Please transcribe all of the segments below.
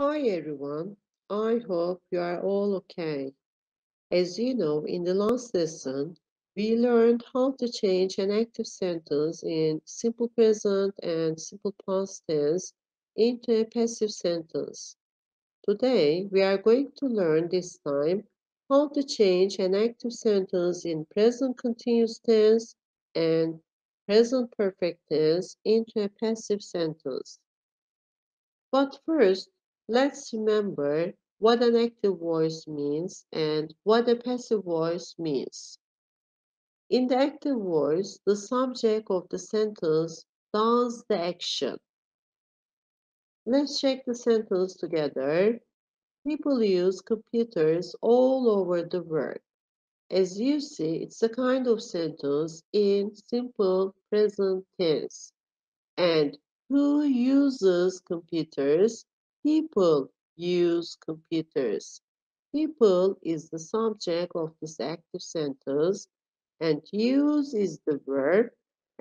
Hi everyone, I hope you are all okay. As you know, in the last lesson, we learned how to change an active sentence in simple present and simple past tense into a passive sentence. Today, we are going to learn this time how to change an active sentence in present continuous tense and present perfect tense into a passive sentence. But first, let's remember what an active voice means and what a passive voice means. In the active voice, the subject of the sentence does the action. Let's check the sentence together. People use computers all over the world. As you see, it's a kind of sentence in simple present tense. And who uses computers? People use computers. People is the subject of this active sentence, and use is the verb.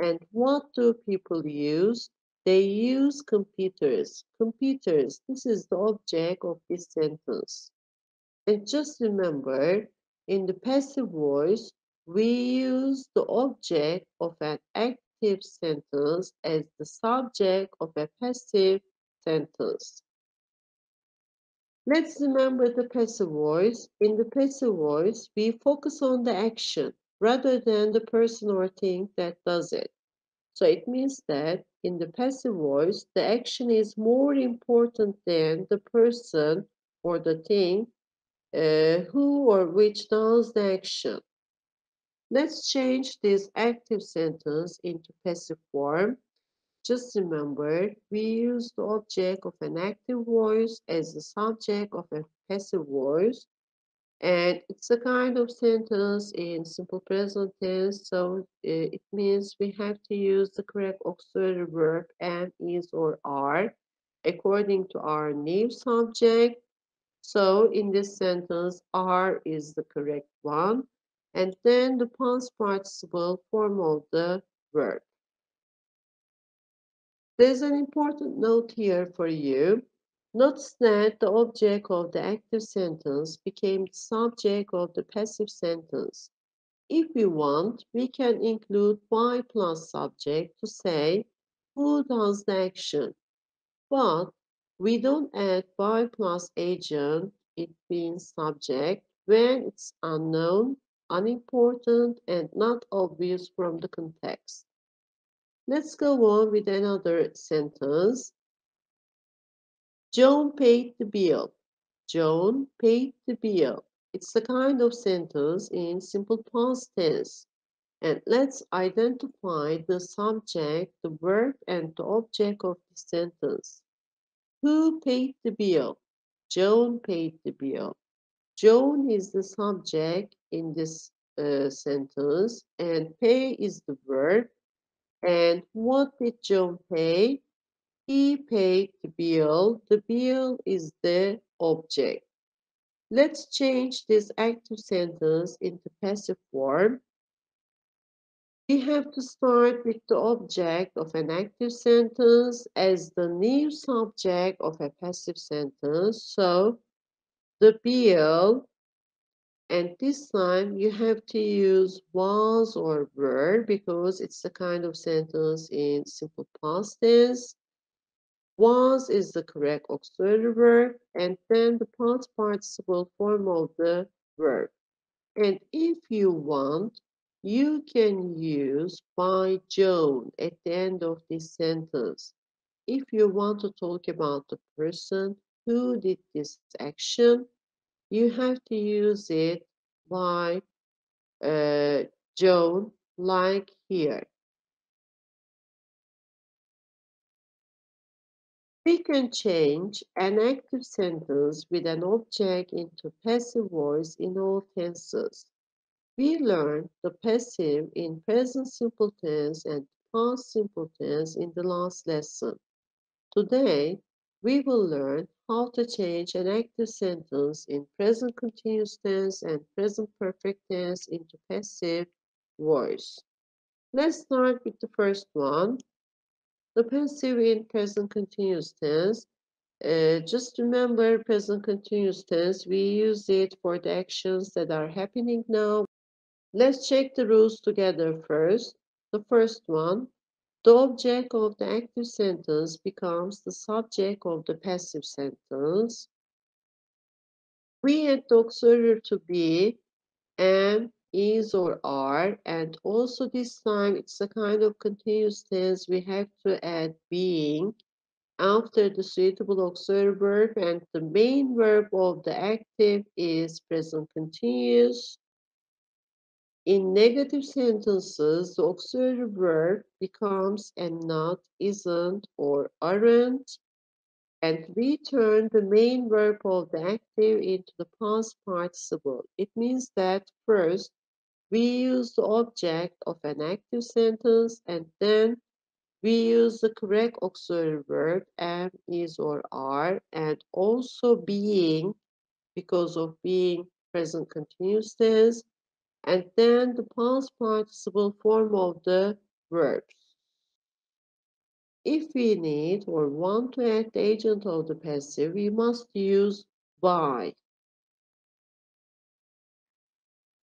And what do people use? They use computers. Computers, this is the object of this sentence. And just remember, in the passive voice, we use the object of an active sentence as the subject of a passive sentence. Let's remember the passive voice. In the passive voice, we focus on the action rather than the person or thing that does it. So it means that in the passive voice, the action is more important than the person or the thing who or which does the action. Let's change this active sentence into passive form. Just remember, we use the object of an active voice as the subject of a passive voice, and it's a kind of sentence in simple present tense, so it means we have to use the correct auxiliary verb am, is, or are according to our new subject. So in this sentence, are is the correct one, and then the past participle form of the verb. There's an important note here for you. Notice that the object of the active sentence became the subject of the passive sentence. If we want, we can include by plus subject to say who does the action. But we don't add by plus agent, it means subject, when it's unknown, unimportant, and not obvious from the context. Let's go on with another sentence. John paid the bill. John paid the bill. It's a kind of sentence in simple past tense. And let's identify the subject, the verb, and the object of the sentence. Who paid the bill? Joan paid the bill. Joan is the subject in this sentence, and pay is the verb. And what did John pay? He paid the bill. The bill is the object. Let's change this active sentence into passive form. We have to start with the object of an active sentence as the new subject of a passive sentence. So the bill, and this time you have to use was or were because it's a kind of sentence in simple past tense. Was is the correct auxiliary verb, and then the past participle form of the verb. And if you want, you can use by Joan at the end of this sentence. If you want to talk about the person who did this action, you have to use it by Joan, like here. We can change an active sentence with an object into passive voice in all tenses. We learned the passive in present simple tense and past simple tense in the last lesson. Today, we will learn how to change an active sentence in present continuous tense and present perfect tense into passive voice. Let's start with the first one, the passive in present continuous tense. Just remember present continuous tense. We use it for the actions that are happening now. Let's check the rules together first. The first one, the object of the active sentence becomes the subject of the passive sentence. We add the auxiliary to be, am, is, or are, and also this time it's a kind of continuous tense. We have to add being after the suitable auxiliary verb, and the main verb of the active is present continuous. In negative sentences, the auxiliary verb becomes am not, isn't, or aren't, and we turn the main verb of the active into the past participle. It means that first we use the object of an active sentence, and then we use the correct auxiliary verb am, is, or are, and also being because of being present continuous tense, and then the past participle form of the verbs. If we need or want to add the agent of the passive, we must use by.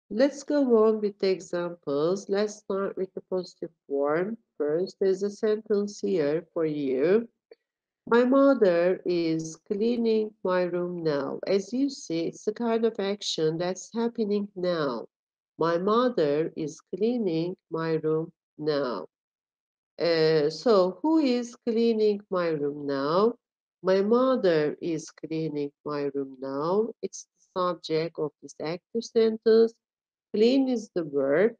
Let's go on with the examples. Let's start with the positive form. First, there's a sentence here for you. My mother is cleaning my room now. As you see, it's the kind of action that's happening now. My mother is cleaning my room now. So, who is cleaning my room now? My mother is cleaning my room now. It's the subject of this active sentence. Clean is the verb.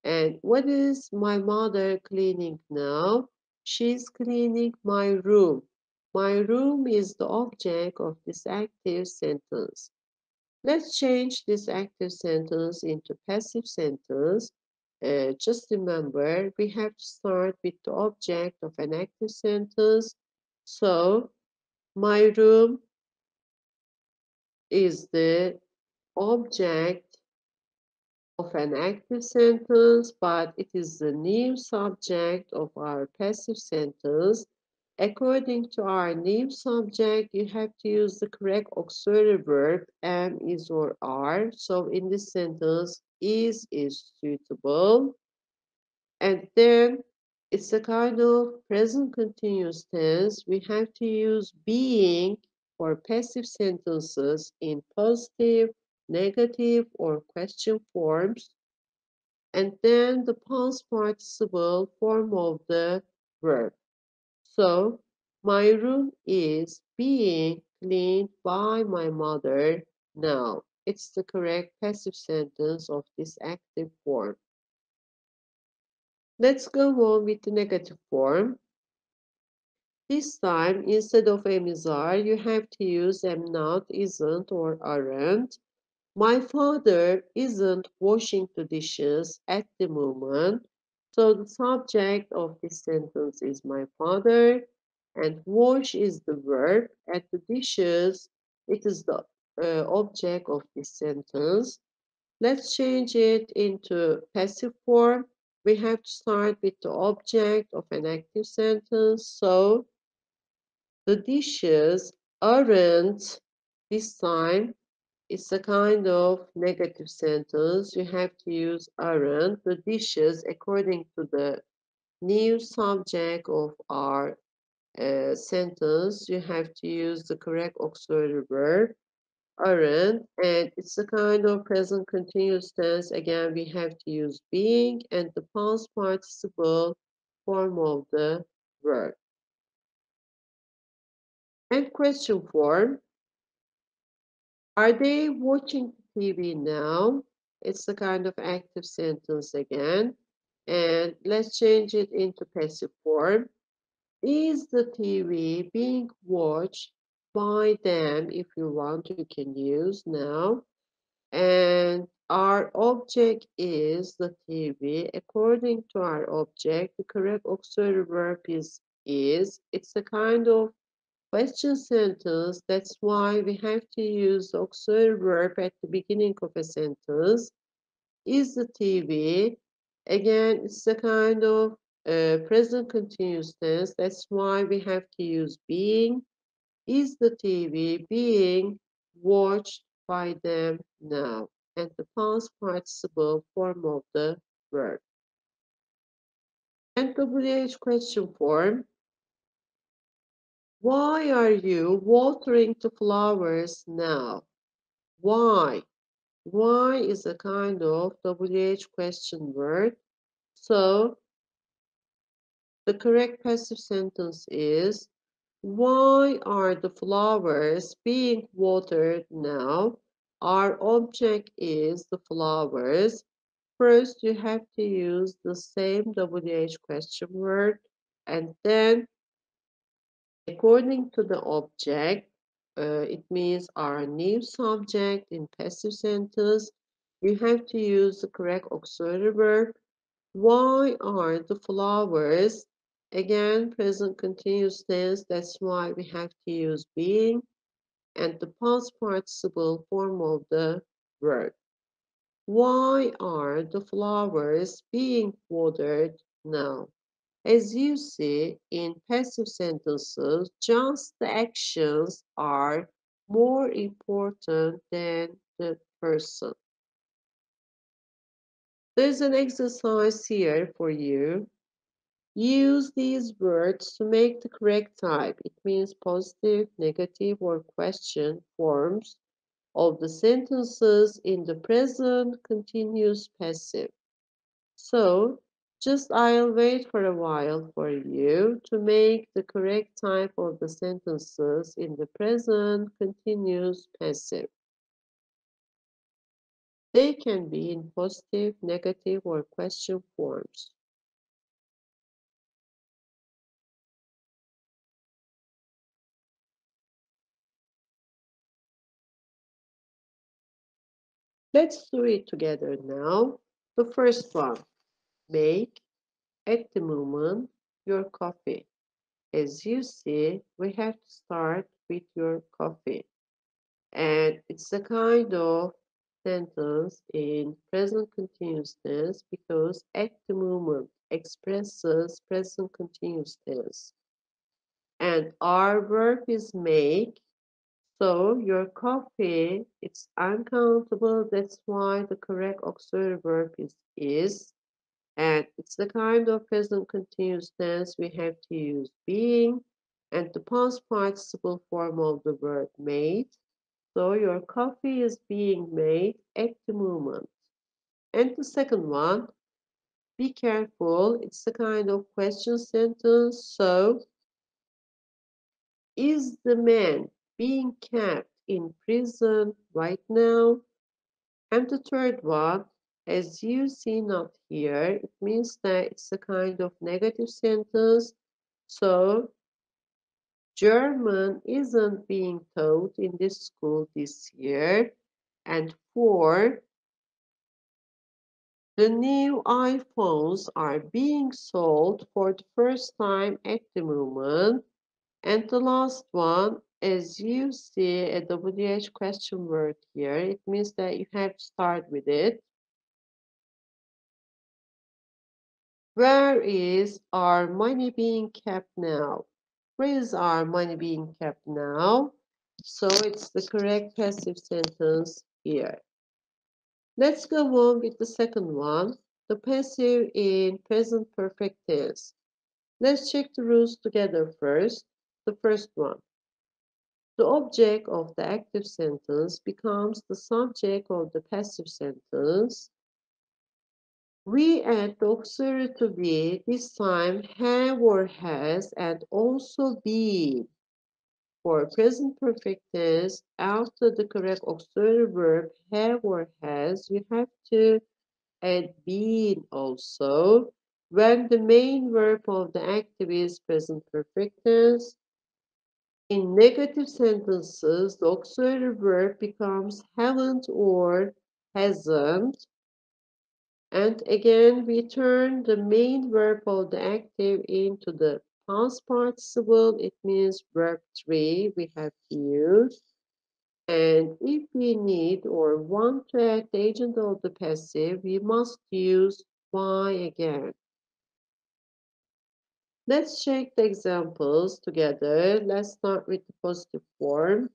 And what is my mother cleaning now? She's cleaning my room. My room is the object of this active sentence. Let's change this active sentence into passive sentence. Just remember, we have to start with the object of an active sentence. So, my room is the object of an active sentence, but it is the new subject of our passive sentence. According to our new subject, you have to use the correct auxiliary verb am, is, or are. So in this sentence, is suitable. And then it's a kind of present continuous tense. We have to use being for passive sentences in positive, negative, or question forms, and then the past participle form of the verb. So, my room is being cleaned by my mother now. It's the correct passive sentence of this active form. Let's go on with the negative form. This time, instead of am is are, you have to use am not, isn't, or aren't. My father isn't washing the dishes at the moment. So the subject of this sentence is my father, and wash is the verb, and the dishes, it is the object of this sentence. Let's change it into passive form. We have to start with the object of an active sentence. So the dishes aren't this time. It's a kind of negative sentence. You have to use aren't. The dishes, according to the new subject of our sentence, you have to use the correct auxiliary verb, aren't. And it's a kind of present continuous tense. Again, we have to use being and the past participle form of the verb. And question form. Are they watching TV now? It's a kind of active sentence again. And let's change it into passive form. Is the TV being watched by them? If you want, you can use now. And our object is the TV. According to our object, the correct auxiliary verb is. It's a kind of question sentence. That's why we have to use auxiliary verb at the beginning of a sentence. Is the TV? Again, it's a kind of present continuous tense. That's why we have to use being. Is the TV being watched by them now? And the past participle form of the verb. And WH question form. Why are you watering the flowers now? Why? Why is a kind of WH question word. So the correct passive sentence is, why are the flowers being watered now? Our object is the flowers. First, you have to use the same WH question word, and then according to the object, it means our new subject in passive sentence. You have to use the correct auxiliary verb. Why are the flowers? Again, present continuous tense. That's why we have to use being and the past participle form of the verb. Why are the flowers being watered now? As you see, in passive sentences, just the actions are more important than the person. There's an exercise here for you. Use these words to make the correct type. It means positive, negative, or question forms of the sentences in the present continuous passive. So, just I'll wait for a while for you to make the correct type of the sentences in the present continuous passive. They can be in positive, negative, or question forms. Let's do it together now. The first one, make at the moment your coffee. As you see, we have to start with your coffee. And it's a kind of sentence in present continuous tense because at the moment expresses present continuous tense. And our verb is make. So your coffee, it's uncountable. That's why the correct auxiliary verb is. And it's the kind of present continuous tense we have to use being and the past participle form of the verb made. So your coffee is being made at the moment. And the second one, be careful. It's a kind of question sentence. So, is the man being kept in prison right now? And the third one, as you see not here, it means that it's a kind of negative sentence. So, German isn't being taught in this school this year. And four, the new iPhones are being sold for the first time at the moment. And the last one, as you see a WH question word here, it means that you have to start with it. Where is our money being kept now? Where is our money being kept now? So it's the correct passive sentence here. Let's go on with the second one, the passive in present perfect tense. Let's check the rules together first. The first one. The object of the active sentence becomes the subject of the passive sentence. We add the auxiliary to be, this time have or has, and also been. For present perfect tense, after the correct auxiliary verb have or has, you have to add been also. When the main verb of the active is present perfect tense, in negative sentences, the auxiliary verb becomes haven't or hasn't. And again, we turn the main verb of the active into the past participle. It means verb 3 we have to use. And if we need or want to add the agent of the passive, we must use by again. Let's check the examples together. Let's start with the positive form.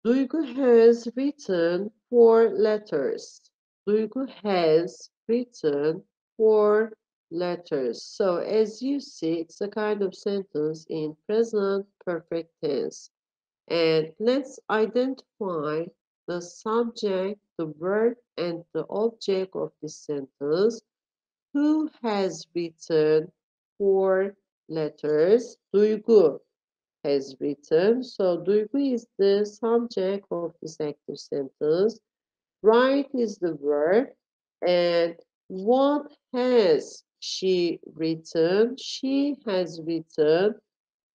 Duygu has written 4 letters. Duygu has written 4 letters. So as you see, it's a kind of sentence in present perfect tense. And let's identify the subject, the verb, and the object of this sentence. Who has written 4 letters? Duygu has written. So Duygu is the subject of this active sentence. Write is the verb. And what has she written? She has written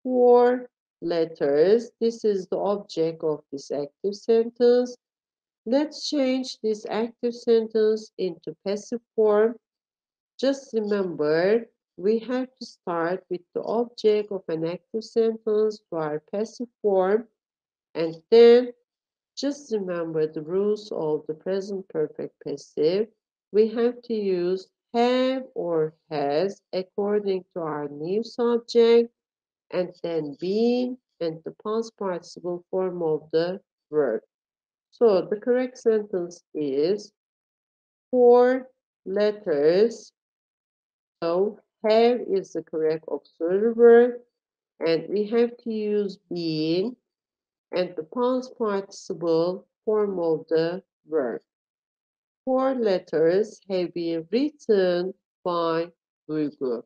4 letters. This is the object of this active sentence. Let's change this active sentence into passive form. Just remember, we have to start with the object of an active sentence to our passive form, and then just remember the rules of the present perfect passive. We have to use have or has according to our new subject, and then been and the past participle form of the verb. So the correct sentence is 4 letters. So have is the correct auxiliary verb, and we have to use been and the past participle form of the verb. 4 letters have been written by Duygu.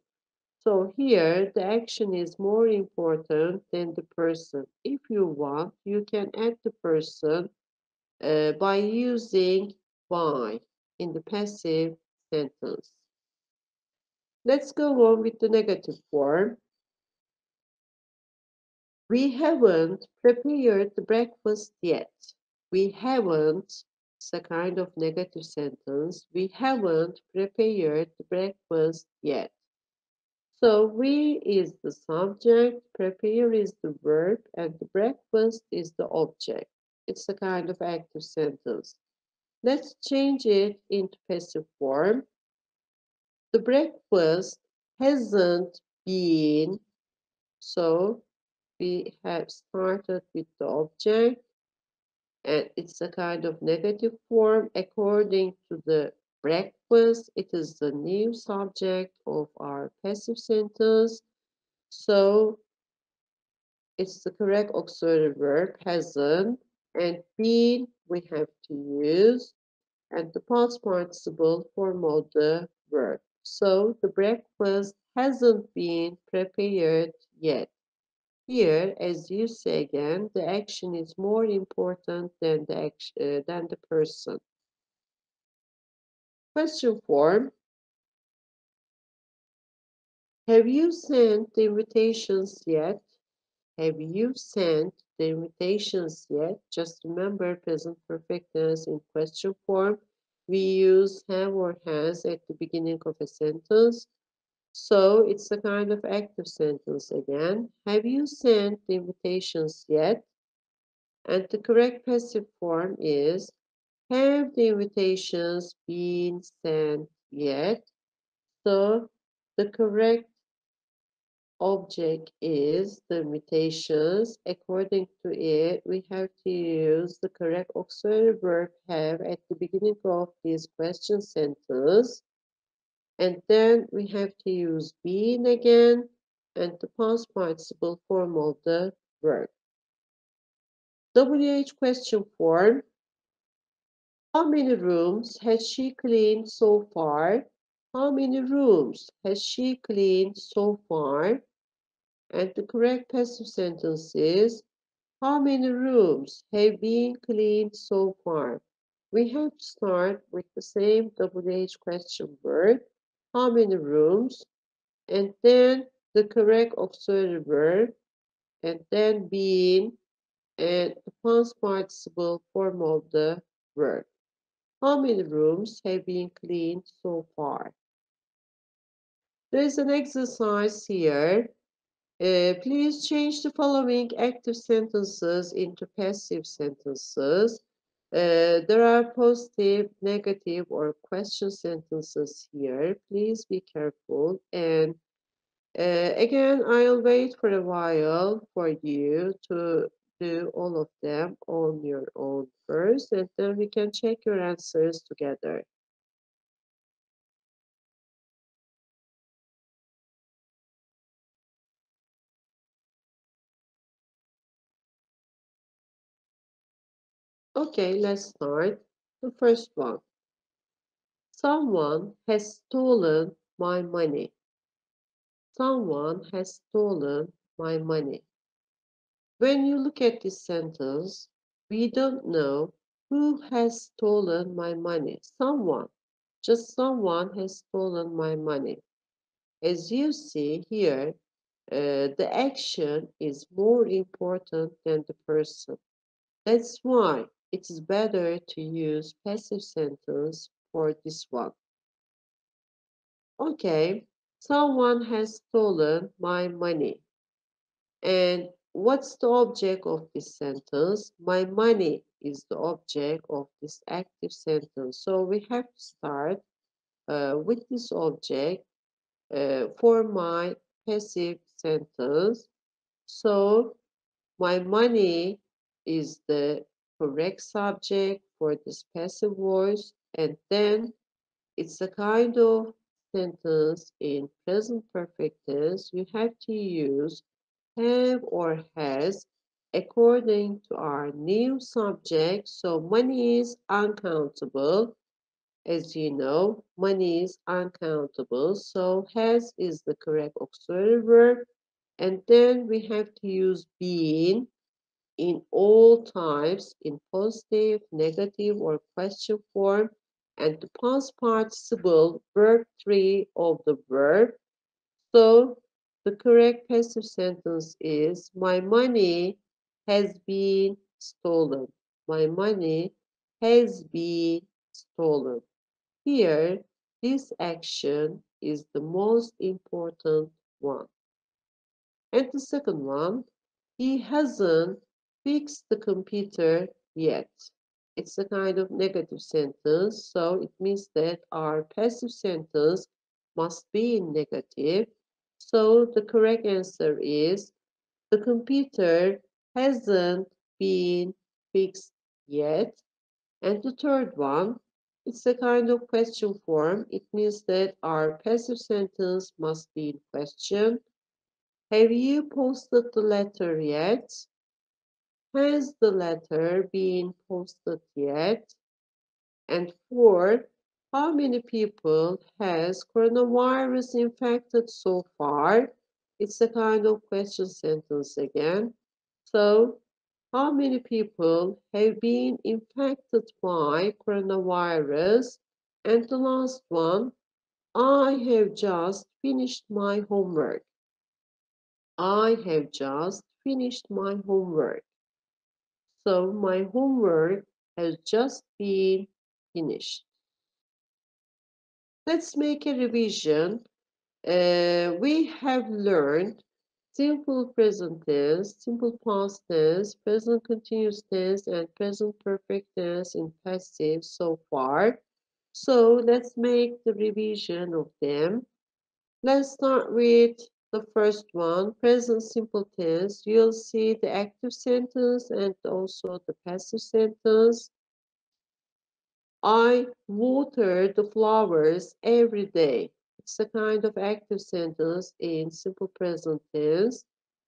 So here the action is more important than the person. If you want, you can add the person by using by in the passive sentence. Let's go on with the negative form. We haven't prepared the breakfast yet. We haven't, it's a kind of negative sentence. We haven't prepared the breakfast yet. So we is the subject, prepare is the verb, and the breakfast is the object. It's a kind of active sentence. Let's change it into passive form. The breakfast hasn't been, so we have started with the object, and it's a kind of negative form. According to the breakfast, it is the new subject of our passive sentence. So it's the correct auxiliary verb, hasn't, and been we have to use, and the past participle form of the verb. So the breakfast hasn't been prepared yet. Here, as you say again, the action is more important than the person. Question form. Have you sent the invitations yet? Have you sent the invitations yet? Just remember present perfect tense in question form. We use have or has at the beginning of a sentence. So it's a kind of active sentence again. Have you sent the invitations yet? And the correct passive form is have the invitations been sent yet? So the correct object is the invitations. According to it, we have to use the correct auxiliary verb have at the beginning of this question sentence. And then we have to use been again and the past participle form of the verb. WH question form. How many rooms has she cleaned so far? How many rooms has she cleaned so far? And the correct passive sentence is how many rooms have been cleaned so far? We have to start with the same WH question word. How many rooms? And then the correct auxiliary verb, and then being, and the past participle form of the verb. How many rooms have been cleaned so far? There is an exercise here. Please change the following active sentences into passive sentences. There are positive, negative, or question sentences here. Please be careful. And again, I'll wait for a while for you to do all of them on your own first, and then we can check your answers together. Okay, let's start. The first one. Someone has stolen my money. Someone has stolen my money. When you look at this sentence, we don't know who has stolen my money. Someone, just someone has stolen my money. As you see here, the action is more important than the person. That's why it is better to use passive sentence for this one. Okay, someone has stolen my money. And what's the object of this sentence? My money is the object of this active sentence. So we have to start with this object for my passive sentence. So my money is the correct subject for this passive voice, and then it's a kind of sentence in present perfect tense. You have to use have or has according to our new subject. So money is uncountable. As you know, money is uncountable. So has is the correct auxiliary verb. And then we have to use been in all types in positive, negative, or question form. And the past participle verb 3 of the verb. So the correct passive sentence is my money has been stolen. My money has been stolen. Here, this action is the most important one. And the second one, he hasn't fixed the computer yet. It's a kind of negative sentence, so it means that our passive sentence must be in negative. So the correct answer is the computer hasn't been fixed yet. And the third one, it's a kind of question form. It means that our passive sentence must be in question. Have you posted the letter yet? Has the letter been posted yet? And four, how many people has coronavirus infected so far? It's a kind of question sentence again. So, how many people have been infected by coronavirus? And the last one, I have just finished my homework. I have just finished my homework. So my homework has just been finished. Let's make a revision. We have learned simple present tense, simple past tense, present continuous tense, and present perfect tense in passive so far. So let's make the revision of them. Let's start with the first one, present simple tense. You'll see the active sentence and also the passive sentence. I water the flowers every day. It's a kind of active sentence in simple present tense.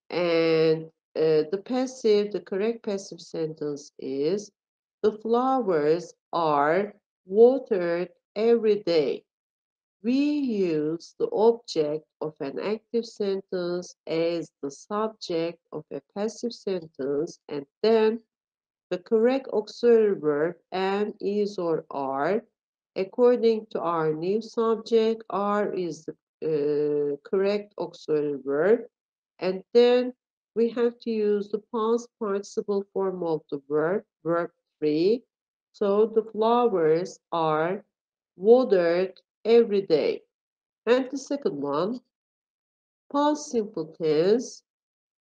And the passive, the correct passive sentence is the flowers are watered every day. We use the object of an active sentence as the subject of a passive sentence, and then the correct auxiliary verb am, is, or are. According to our new subject, are is the correct auxiliary verb. And then we have to use the past participle form of the verb, verb 3. So the flowers are watered every day. And the second one, past simple tense,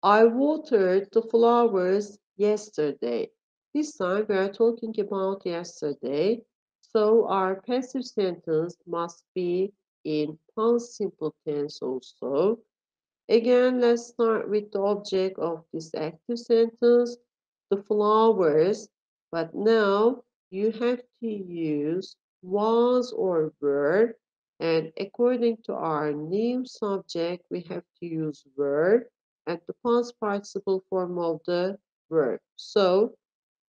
I watered the flowers yesterday. This time we are talking about yesterday, so our passive sentence must be in past simple tense also. Again, let's start with the object of this active sentence, the flowers. But now you have to use was or were. And according to our new subject, we have to use were and the past participle form of the verb. So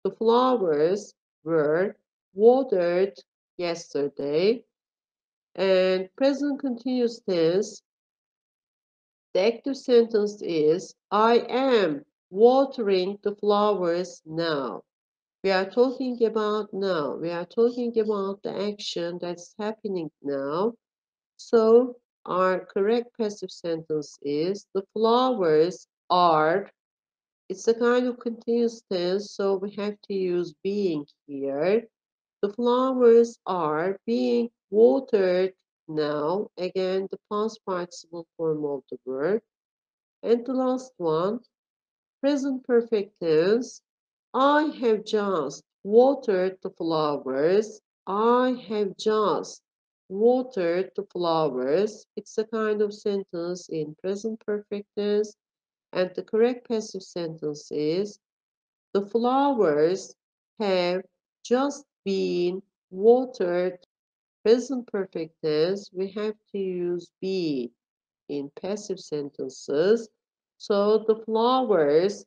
the flowers were watered yesterday. And present continuous tense, the active sentence is I am watering the flowers now. We are talking about now. We are talking about the action that's happening now. So our correct passive sentence is the flowers are. It's a kind of continuous tense, so we have to use being here. The flowers are being watered now. Again, the past participle form of the verb. And the last one, present perfect tense. I have just watered the flowers. I have just watered the flowers. It's a kind of sentence in present perfect tense. And the correct passive sentence is the flowers have just been watered. Present perfect tense, we have to use be in passive sentences. So the flowers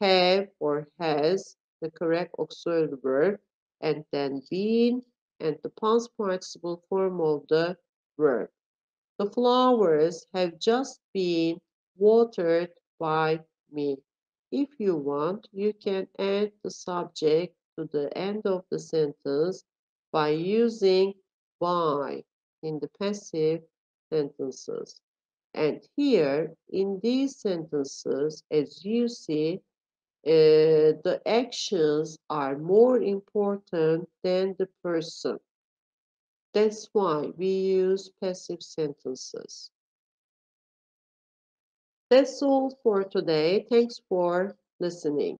have or has the correct auxiliary verb and then been and the past participle form of the verb. The flowers have just been watered by me. If you want, you can add the subject to the end of the sentence by using by in the passive sentences. And here in these sentences, as you see, the actions are more important than the person. That's why we use passive sentences. That's all for today. Thanks for listening.